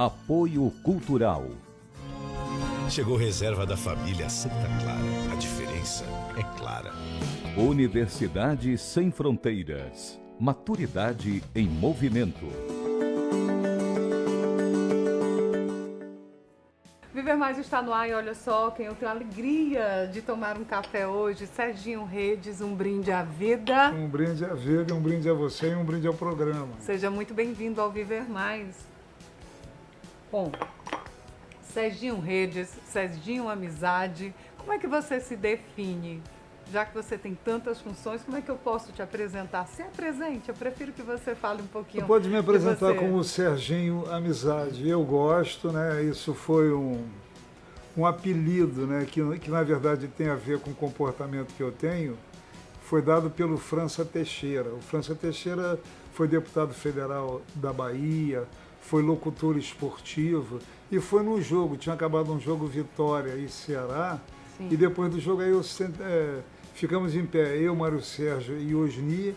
Apoio Cultural. Chegou reserva da família Santa Clara. A diferença é clara. Universidade Sem Fronteiras. Maturidade em movimento. Viver Mais está no ar e olha só quem eu tenho a alegria de tomar um café hoje. Serginho Redes, um brinde à vida. Um brinde à vida, um brinde a você e um brinde ao programa. Seja muito bem-vindo ao Viver Mais. Bom, Serginho Redes, Serginho Amizade, como é que você se define? Já que você tem tantas funções, como é que eu posso te apresentar? Se apresente, eu prefiro que você fale um pouquinho. Você pode me apresentar de você. como Serginho Amizade. Eu gosto, né? Isso foi um apelido, né? Que na verdade tem a ver com o comportamento que eu tenho. Foi dado pelo França Teixeira. O França Teixeira foi deputado federal da Bahia, foi locutor esportivo e foi num jogo, tinha acabado um jogo Vitória e Ceará. Sim. E depois do jogo aí ficamos em pé, eu, Mário Sérgio e Osni,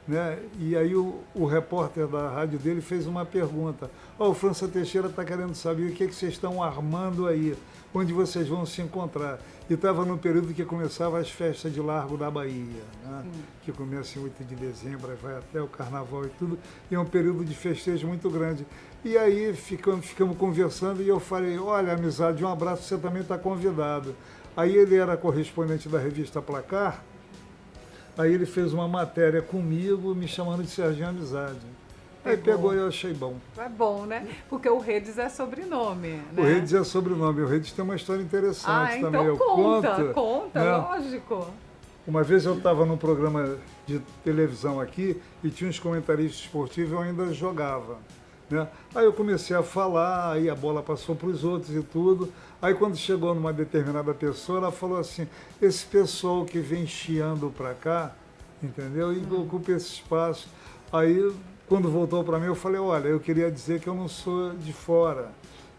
né? E aí o repórter da rádio dele fez uma pergunta. O França Teixeira está querendo saber o que vocês estão armando aí, onde vocês vão se encontrar. E estava no período que começava as festas de Largo da Bahia, né? Que começa em 8 de dezembro, vai até o carnaval e tudo, e é um período de festejo muito grande. E aí ficamos conversando e eu falei, olha, Amizade, um abraço, você também está convidado. Aí ele era correspondente da revista Placar, aí ele fez uma matéria comigo, me chamando de Serginho Amizade. Aí pegou e eu achei bom. É bom, né? Porque o Redes é sobrenome, né? O Redes é sobrenome. O Redes tem uma história interessante então também. Conta, né? Lógico. Uma vez eu estava num programa de televisão aqui e tinha uns comentaristas esportivos e eu ainda jogava, né? Aí eu comecei a falar, aí a bola passou para os outros e tudo. Aí quando chegou numa determinada pessoa, ela falou assim, esse pessoal que vem chiando para cá, entendeu? E ocupa esse espaço. Aí quando voltou para mim, eu falei, olha, eu queria dizer que eu não sou de fora,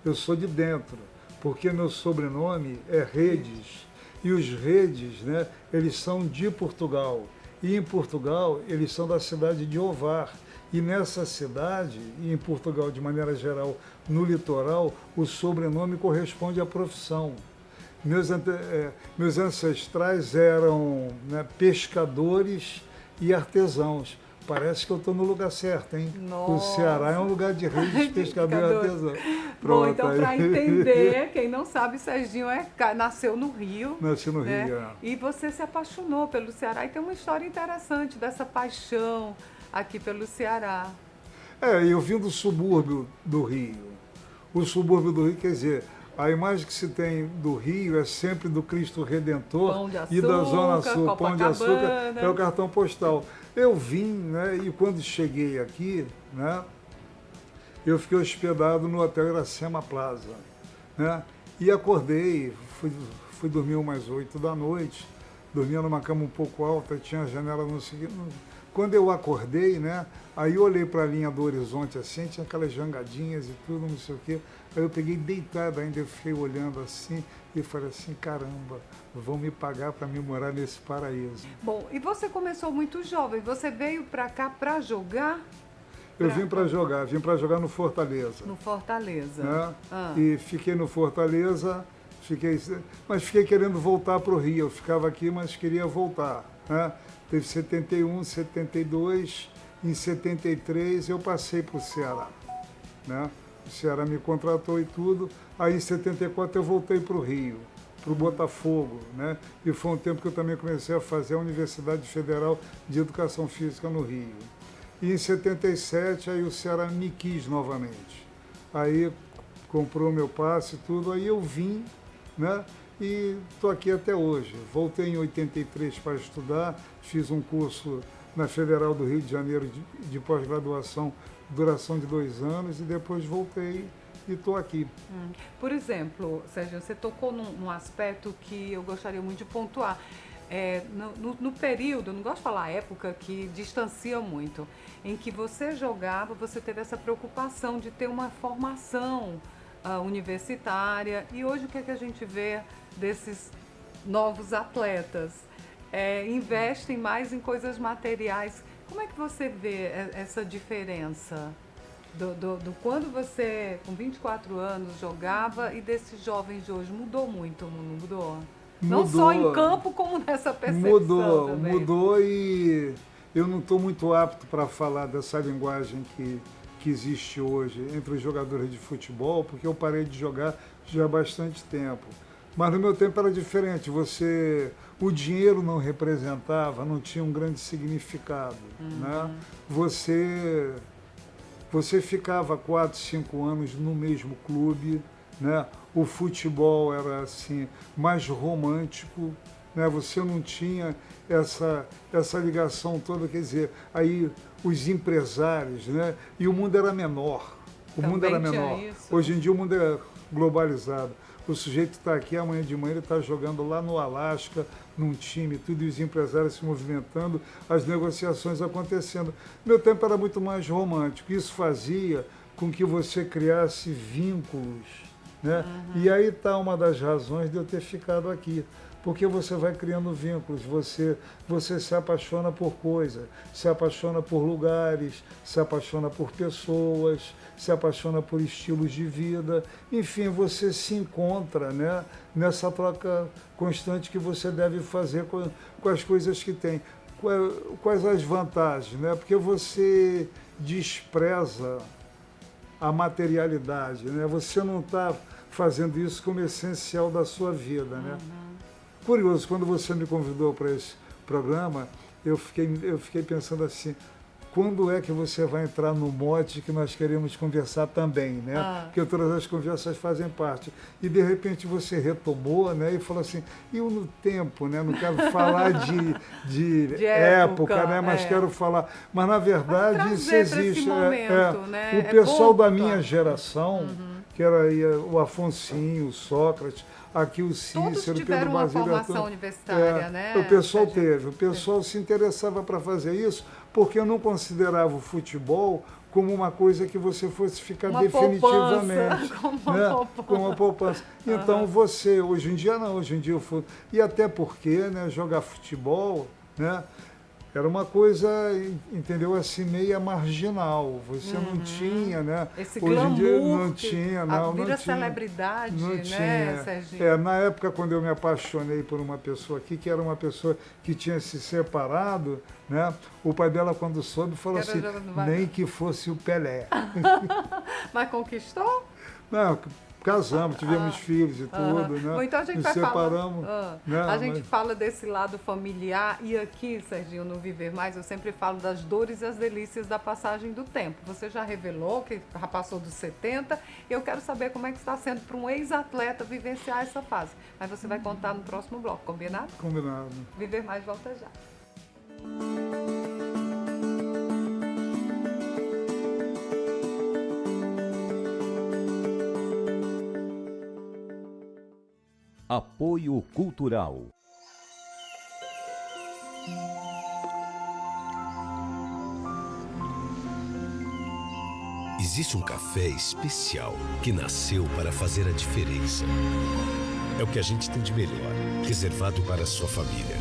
eu sou de dentro, porque meu sobrenome é Redes. E os Redes, né, eles são de Portugal. E em Portugal, eles são da cidade de Ovar. E nessa cidade, e em Portugal de maneira geral, no litoral, o sobrenome corresponde à profissão. Meus ancestrais eram, né, pescadores e artesãos. Parece que eu estou no lugar certo, hein? Nossa. O Ceará é um lugar de redes, pescador e artesão. Bom, então para entender, quem não sabe, Serginho nasceu no Rio. Nasceu no né? Rio, é. E você se apaixonou pelo Ceará e tem uma história interessante dessa paixão aqui pelo Ceará. Eu vim do subúrbio do Rio. O subúrbio do Rio, quer dizer, a imagem que se tem do Rio é sempre do Cristo Redentor açúcar, e da Zona Sul. Pão de Açúcar é o cartão postal. Eu vim, né, e quando cheguei aqui, né, eu fiquei hospedado no Hotel Iracema Plaza, né, e acordei, fui dormir umas 8 da noite, dormia numa cama um pouco alta, tinha a janela no seguinte. Quando eu acordei, né, aí eu olhei para a linha do horizonte assim, tinha aquelas jangadinhas e tudo, não sei o quê. Aí eu peguei deitado ainda, eu fiquei olhando assim e falei assim, caramba, vão me pagar para me morar nesse paraíso. Bom, e você começou muito jovem, você veio para cá para jogar? Eu vim para jogar no Fortaleza. No Fortaleza. Né? E fiquei no Fortaleza, mas fiquei querendo voltar para o Rio. Eu ficava aqui, mas queria voltar, né? Teve 71, 72, em 73 eu passei para o Ceará, né? O Ceará me contratou e tudo, aí em 74 eu voltei para o Rio, para o Botafogo, né? E foi um tempo que eu também comecei a fazer a Universidade Federal de Educação Física no Rio. E em 77 aí o Ceará me quis novamente, aí comprou meu passe e tudo, aí eu vim, né? E estou aqui até hoje. Voltei em 83 para estudar, fiz um curso na Federal do Rio de Janeiro de pós-graduação, duração de 2 anos, e depois voltei e estou aqui. Por exemplo, Sérgio, você tocou num aspecto que eu gostaria muito de pontuar. No período, não gosto de falar época, que distancia muito, em que você jogava, você teve essa preocupação de ter uma formação universitária, e hoje o que é que a gente vê desses novos atletas? Investem mais em coisas materiais. Como é que você vê essa diferença? do quando você, com 24 anos, jogava e desses jovens de hoje. Mudou muito, não mudou? Não só em campo, como nessa percepção também. Mudou e eu não estou muito apto para falar dessa linguagem que existe hoje entre os jogadores de futebol, porque eu parei de jogar já há bastante tempo. Mas no meu tempo era diferente. O dinheiro não representava, não tinha um grande significado. Né? Você ficava 4, 5 anos no mesmo clube, né? O futebol era assim mais romântico, né? Você não tinha essa ligação toda, quer dizer, aí os empresários, né? E o mundo era menor. Mundo era menor. Hoje em dia o mundo é globalizado. O sujeito está aqui, amanhã de manhã ele está jogando lá no Alasca, num time, tudo, e os empresários se movimentando, as negociações acontecendo. Meu tempo era muito mais romântico. Isso fazia com que você criasse vínculos, né? E aí está uma das razões de eu ter ficado aqui. Porque você vai criando vínculos, você se apaixona por coisas, se apaixona por lugares, se apaixona por pessoas, se apaixona por estilos de vida. Enfim, você se encontra, né, nessa troca constante que você deve fazer com as coisas que tem. Quais as vantagens? Né? Porque você despreza a materialidade, né? Você não está fazendo isso como essencial da sua vida, né? Curioso, quando você me convidou para esse programa, eu fiquei pensando assim, quando é que você vai entrar no mote que nós queremos conversar também, né? Porque todas as conversas fazem parte. E, de repente, você retomou, né? E falou assim, eu no tempo, né? Não quero falar de época, né? Mas quero falar... Mas, na verdade, isso existe. Esse momento, né? O pessoal da minha geração, que era aí o Afonsinho, o Sócrates, aqui o Cícero, todos tiveram uma formação universitária, né? O pessoal teve, o pessoal se interessava para fazer isso, porque eu não considerava o futebol como uma coisa que você fosse ficar definitivamente. Como uma poupança. Então você, hoje em dia não, hoje em dia e até porque, né, jogar futebol, né, era uma coisa, entendeu, assim, meia marginal. Você não tinha, né? Esse hoje glamour, em dia não tinha, não vira tinha. Celebridade, não né, tinha. Serginho? Na época, quando eu me apaixonei por uma pessoa aqui, que era uma pessoa que tinha se separado, né? O pai dela, quando soube, falou assim, nem que fosse o Pelé. Mas conquistou? Não, casamos, tivemos filhos e tudo, né? Bom, então a gente nos vai separamos. né? A gente fala desse lado familiar e aqui, Serginho, no Viver Mais, eu sempre falo das dores e as delícias da passagem do tempo. Você já revelou que já passou dos 70 e eu quero saber como é que está sendo para um ex-atleta vivenciar essa fase. Mas você vai contar no próximo bloco, combinado? Combinado. Viver Mais volta já. Apoio Cultural. Existe um café especial que nasceu para fazer a diferença. É o que a gente tem de melhor, reservado para a sua família.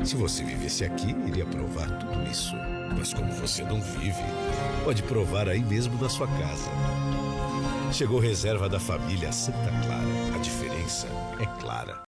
Se você vivesse aqui, iria provar tudo isso. Mas como você não vive, pode provar aí mesmo na sua casa. Chegou reserva da família Santa Clara. A diferença é clara.